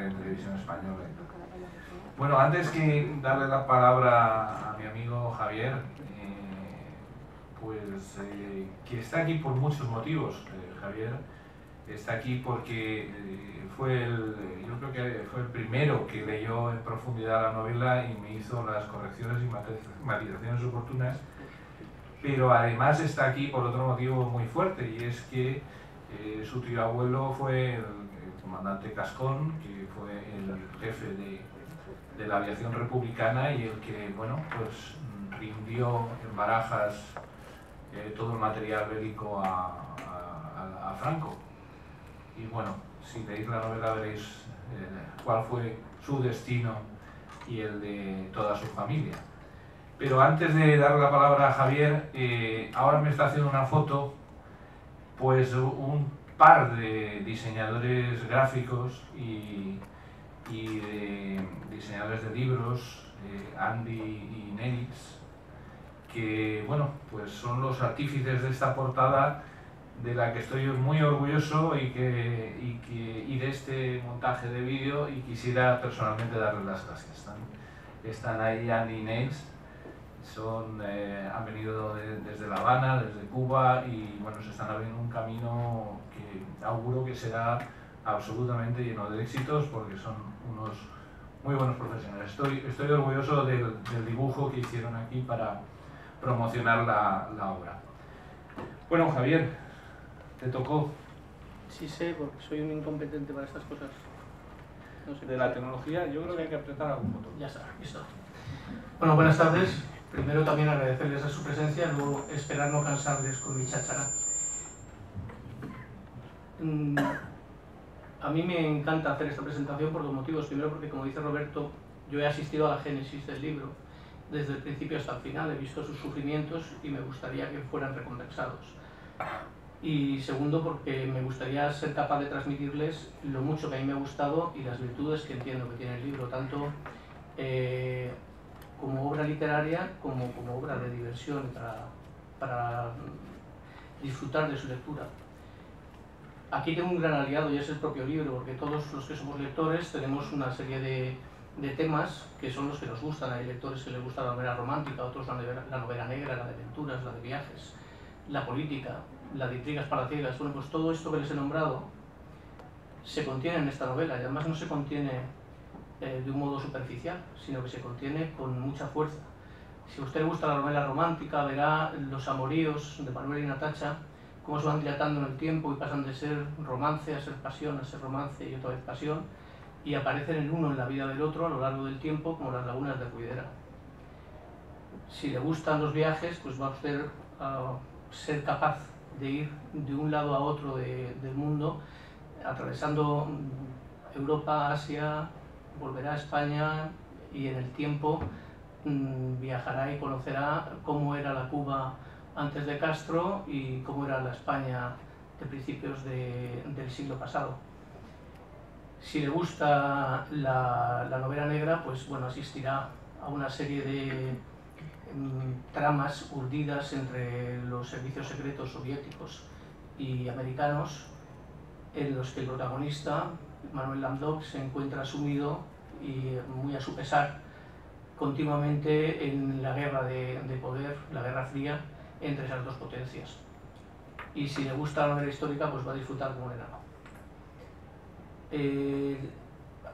padre en Televisión Española. Bueno, antes que darle la palabra a mi amigo Javier, que está aquí por muchos motivos. Javier está aquí porque yo creo que fue el primero que leyó en profundidad la novela y me hizo las correcciones y matizaciones oportunas, pero además está aquí por otro motivo muy fuerte, y es que su tío abuelo fue el comandante Cascón, que fue el jefe de la aviación republicana y el que, bueno, pues rindió en Barajas todo el material bélico a Franco. Y bueno, si leéis la novela veréis cuál fue su destino y el de toda su familia. Pero antes de darle la palabra a Javier, ahora me está haciendo una foto pues un par de diseñadores gráficos y de diseñadores de libros, Andy y Nelix, que bueno, pues son los artífices de esta portada, de la que estoy muy orgulloso y de este montaje de vídeo, y quisiera personalmente darles las gracias. Están ahí Andy y Nelix, han venido desde La Habana, desde Cuba, y bueno, se están abriendo un camino que auguro que será absolutamente lleno de éxitos, porque son unos muy buenos profesionales. Estoy orgulloso del dibujo que hicieron aquí para promocionar la obra. Bueno, Javier, te tocó. Sí sé, porque soy un incompetente para estas cosas. No sé. De la tecnología, yo creo que hay que apretar algún botón. Ya está, listo. Bueno, buenas tardes. Primero también agradecerles a su presencia, luego esperar no cansarles con mi cháchara. A mí me encanta hacer esta presentación por dos motivos. Primero porque, como dice Roberto, yo he asistido a la génesis del libro, desde el principio hasta el final, he visto sus sufrimientos y me gustaría que fueran recompensados. Y segundo porque me gustaría ser capaz de transmitirles lo mucho que a mí me ha gustado y las virtudes que entiendo que tiene el libro, tanto como obra literaria como obra de diversión para disfrutar de su lectura. Aquí tengo un gran aliado y es el propio libro, porque todos los que somos lectores tenemos una serie de temas que son los que nos gustan. Hay lectores que les gusta la novela romántica, otros la novela negra, la de aventuras, la de viajes, la política, la de intrigas palaciegas. Bueno, pues todo esto que les he nombrado se contiene en esta novela, y además no se contiene de un modo superficial, sino que se contiene con mucha fuerza. Si a usted le gusta la novela romántica, verá los amoríos de Manuel y Natacha, cómo se van dilatando en el tiempo y pasan de ser romance a ser pasión, a ser romance y otra vez pasión, y aparecen el uno en la vida del otro a lo largo del tiempo, como las lagunas de Ruidera. Si le gustan los viajes, pues va a usted a ser capaz de ir de un lado a otro del mundo, atravesando Europa, Asia, volverá a España, y en el tiempo viajará y conocerá cómo era la Cuba antes de Castro y cómo era la España de principios del siglo pasado. Si le gusta la novela negra, pues bueno, asistirá a una serie de tramas urdidas entre los servicios secretos soviéticos y americanos, en los que el protagonista, Manuel Lambdok, se encuentra sumido, y muy a su pesar, continuamente en la guerra de poder, la Guerra Fría, entre esas dos potencias. Y si le gusta la novela histórica, pues va a disfrutar como un enano.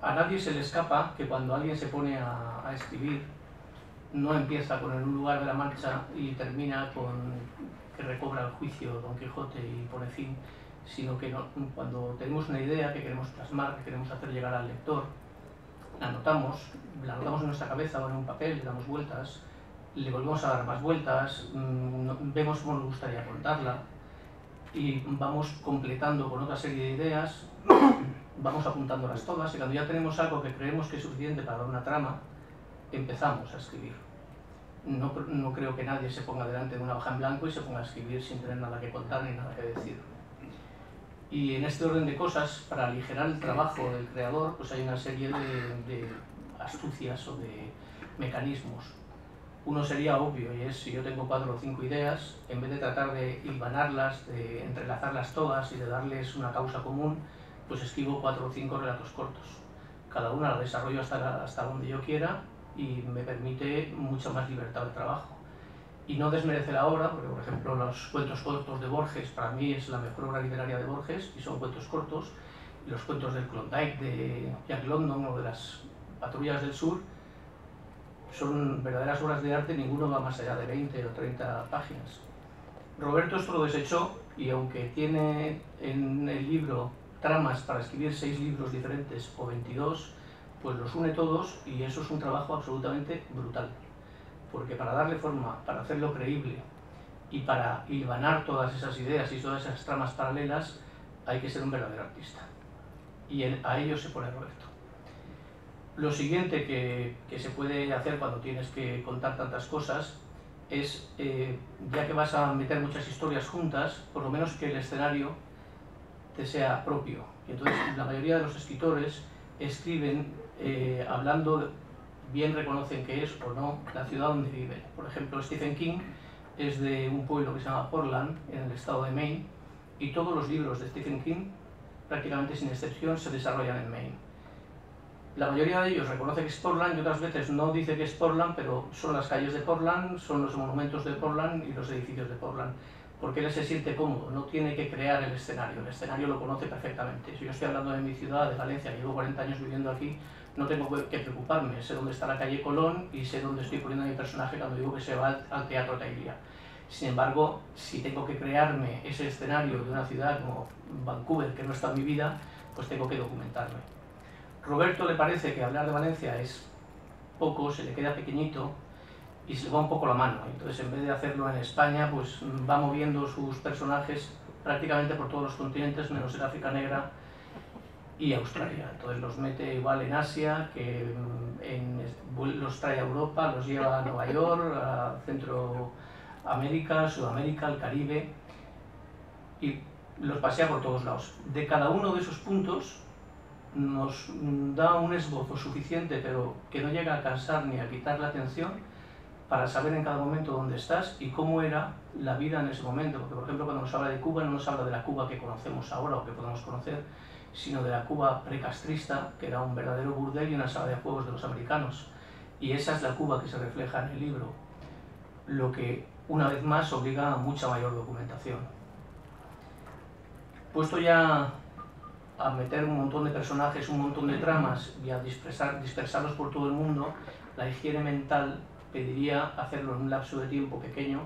A nadie se le escapa que cuando alguien se pone a escribir, no empieza con En un lugar de la Mancha y termina con que recobra el juicio Don Quijote y pone fin, sino que cuando tenemos una idea que queremos plasmar, que queremos hacer llegar al lector, la anotamos en nuestra cabeza o en un papel, le damos vueltas, le volvemos a dar más vueltas, vemos cómo nos gustaría contarla y vamos completando con otra serie de ideas, vamos apuntándolas todas, y cuando ya tenemos algo que creemos que es suficiente para dar una trama, empezamos a escribir. No creo que nadie se ponga delante de una hoja en blanco y se ponga a escribir sin tener nada que contar ni nada que decir. Y en este orden de cosas, para aligerar el trabajo del creador, pues hay una serie de astucias o de mecanismos. Uno sería obvio, y es: si yo tengo 4 o 5 ideas, en vez de tratar de hilvanarlas, de entrelazarlas todas y de darles una causa común, pues escribo 4 o 5 relatos cortos. cada una la desarrollo hasta donde yo quiera y me permite mucha más libertad de trabajo. Y no desmerece la obra, porque por ejemplo los cuentos cortos de Borges, para mí es la mejor obra literaria de Borges, y son cuentos cortos, y los cuentos del Klondike de Jack London o de las Patrullas del Sur son verdaderas obras de arte, ninguno va más allá de 20 o 30 páginas. Roberto esto lo desechó, y aunque tiene en el libro tramas para escribir 6 libros diferentes o 22, pues los une todos, y eso es un trabajo absolutamente brutal. Porque para darle forma, para hacerlo creíble y para hilvanar todas esas ideas y todas esas tramas paralelas, hay que ser un verdadero artista. Y a ello se pone Roberto. Lo siguiente que se puede hacer cuando tienes que contar tantas cosas es, ya que vas a meter muchas historias juntas, por lo menos que el escenario te sea propio. Y entonces la mayoría de los escritores escriben hablando, bien reconocen que es o no la ciudad donde viven. Por ejemplo, Stephen King es de un pueblo que se llama Portland, en el estado de Maine, y todos los libros de Stephen King, prácticamente sin excepción, se desarrollan en Maine. La mayoría de ellos reconoce que es Portland y otras veces no dice que es Portland, pero son las calles de Portland, son los monumentos de Portland y los edificios de Portland, porque él se siente cómodo, no tiene que crear el escenario lo conoce perfectamente. Si yo estoy hablando de mi ciudad, de Valencia, que llevo 40 años viviendo aquí, no tengo que preocuparme, sé dónde está la calle Colón y sé dónde estoy poniendo a mi personaje cuando digo que se va al Teatro Tailia. Sin embargo, si tengo que crearme ese escenario de una ciudad como Vancouver, que no está en mi vida, pues tengo que documentarme. Roberto le parece que hablar de Valencia es poco, se le queda pequeñito y se le va un poco la mano. Entonces, en vez de hacerlo en España, pues va moviendo sus personajes prácticamente por todos los continentes, menos en África Negra y Australia. Entonces los mete igual en Asia, que los trae a Europa, los lleva a Nueva York, a Centroamérica, Sudamérica, al Caribe, y los pasea por todos lados. De cada uno de esos puntos nos da un esbozo suficiente, pero que no llega a cansar ni a quitar la atención, para saber en cada momento dónde estás y cómo era la vida en ese momento. Porque, por ejemplo, cuando nos habla de Cuba, no nos habla de la Cuba que conocemos ahora o que podemos conocer, sino de la Cuba precastrista, que era un verdadero burdel y una sala de juegos de los americanos. Y esa es la Cuba que se refleja en el libro, lo que una vez más obliga a mucha mayor documentación. Puesto ya a meter un montón de personajes, un montón de tramas y a dispersarlos por todo el mundo, la higiene mental pediría hacerlo en un lapso de tiempo pequeño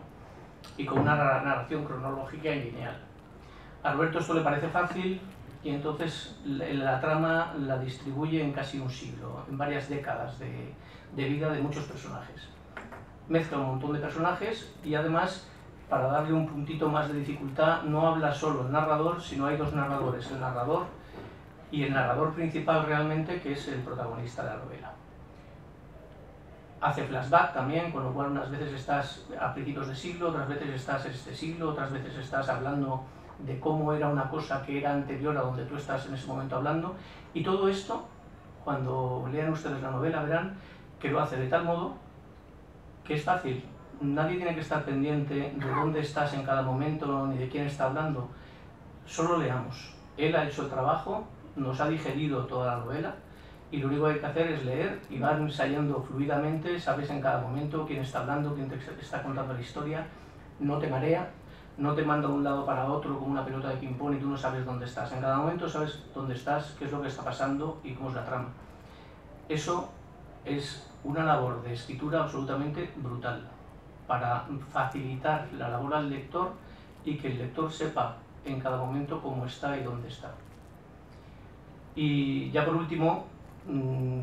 y con una narración cronológica y lineal. A Roberto esto le parece fácil, y entonces la trama la distribuye en casi un siglo, en varias décadas de vida de muchos personajes. Mezcla un montón de personajes y además, para darle un puntito más de dificultad, no habla solo el narrador, sino hay 2 narradores, el narrador y el narrador principal realmente, que es el protagonista de la novela. Hace flashback también, con lo cual unas veces estás a principios de siglo, otras veces estás en este siglo, otras veces estás hablando de cómo era una cosa que era anterior a donde tú estás en ese momento hablando, y todo esto, cuando lean ustedes la novela, verán que lo hace de tal modo que es fácil. Nadie tiene que estar pendiente de dónde estás en cada momento ni de quién está hablando, solo leamos. Él ha hecho el trabajo, nos ha digerido toda la novela, y lo único que hay que hacer es leer y va ensayando fluidamente, sabes en cada momento quién está hablando, quién te está contando la historia, no te marea, no te manda de un lado para otro como una pelota de ping-pong y tú no sabes dónde estás. En cada momento sabes dónde estás, qué es lo que está pasando y cómo es la trama. Eso es una labor de escritura absolutamente brutal, para facilitar la labor al lector y que el lector sepa en cada momento cómo está y dónde está. Y ya por último,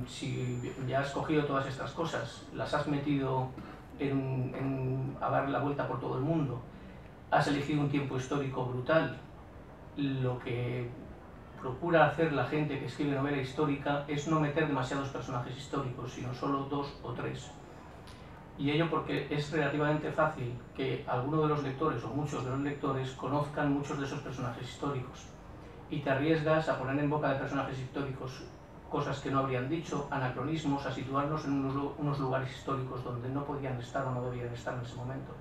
si ya has cogido todas estas cosas, las has metido a dar la vuelta por todo el mundo, has elegido un tiempo histórico brutal, lo que procura hacer la gente que escribe novela histórica es no meter demasiados personajes históricos, sino solo 2 o 3. Y ello porque es relativamente fácil que alguno de los lectores o muchos de los lectores conozcan muchos de esos personajes históricos, y te arriesgas a poner en boca de personajes históricos cosas que no habrían dicho, anacronismos, a situarlos en unos lugares históricos donde no podían estar o no debían estar en ese momento.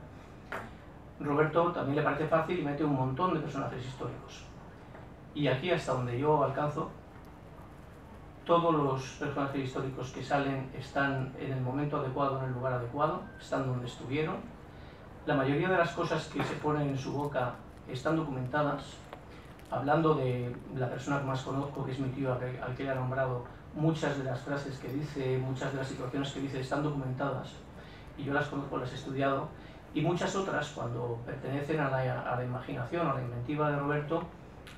Roberto también le parece fácil y mete un montón de personajes históricos. Y aquí, hasta donde yo alcanzo, todos los personajes históricos que salen están en el momento adecuado, en el lugar adecuado, están donde estuvieron. La mayoría de las cosas que se ponen en su boca están documentadas. Hablando de la persona que más conozco, que es mi tío, al que he nombrado, muchas de las frases que dice, muchas de las situaciones que dice están documentadas y yo las conozco, las he estudiado, y muchas otras, cuando pertenecen a la imaginación, a la inventiva de Roberto,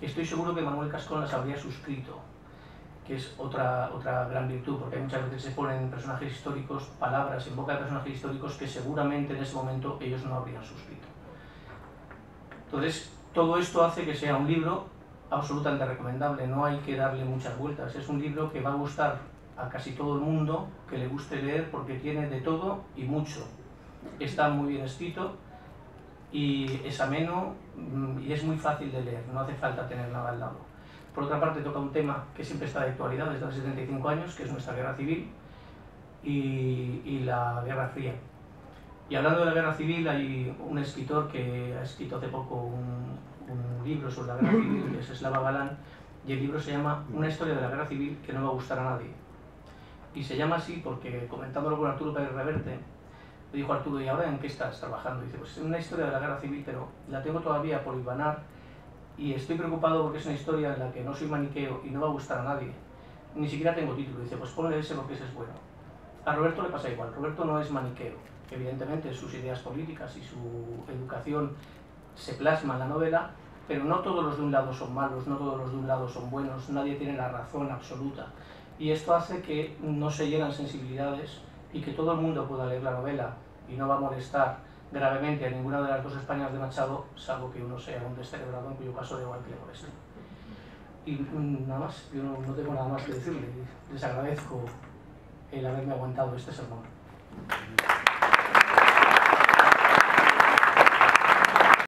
estoy seguro que Manuel Cascón las habría suscrito, que es otra gran virtud, porque muchas veces se ponen personajes históricos, palabras en boca de personajes históricos que seguramente en ese momento ellos no habrían suscrito. Entonces, todo esto hace que sea un libro absolutamente recomendable, no hay que darle muchas vueltas, es un libro que va a gustar a casi todo el mundo, que le guste leer porque tiene de todo y mucho. Está muy bien escrito y es ameno y es muy fácil de leer, no hace falta tener nada al lado. Por otra parte, toca un tema que siempre está de actualidad desde hace 75 años, que es nuestra guerra civil y la Guerra Fría. Y hablando de la Guerra Civil, hay un escritor que ha escrito hace poco un libro sobre la Guerra Civil, que es Slava Galán, y el libro se llama Una historia de la Guerra Civil que no va a gustar a nadie. Y se llama así porque, comentándolo con Arturo Pérez Reverte, le dijo a Arturo, ¿y ahora en qué estás trabajando? Y dice, pues es una historia de la Guerra Civil, pero la tengo todavía por hilvanar y estoy preocupado porque es una historia en la que no soy maniqueo y no va a gustar a nadie. Ni siquiera tengo título. Dice, pues ponle ese porque ese es bueno. A Roberto le pasa igual. Roberto no es maniqueo. Evidentemente sus ideas políticas y su educación se plasma en la novela, pero no todos los de un lado son malos, no todos los de un lado son buenos, nadie tiene la razón absoluta. Y esto hace que no se llenan sensibilidades y que todo el mundo pueda leer la novela y no va a molestar gravemente a ninguna de las dos Españas de Machado, salvo que uno sea un descerebrado, en cuyo caso da igual que le moleste. Y nada más, yo no tengo nada más que decirle. Les agradezco el haberme aguantado este sermón.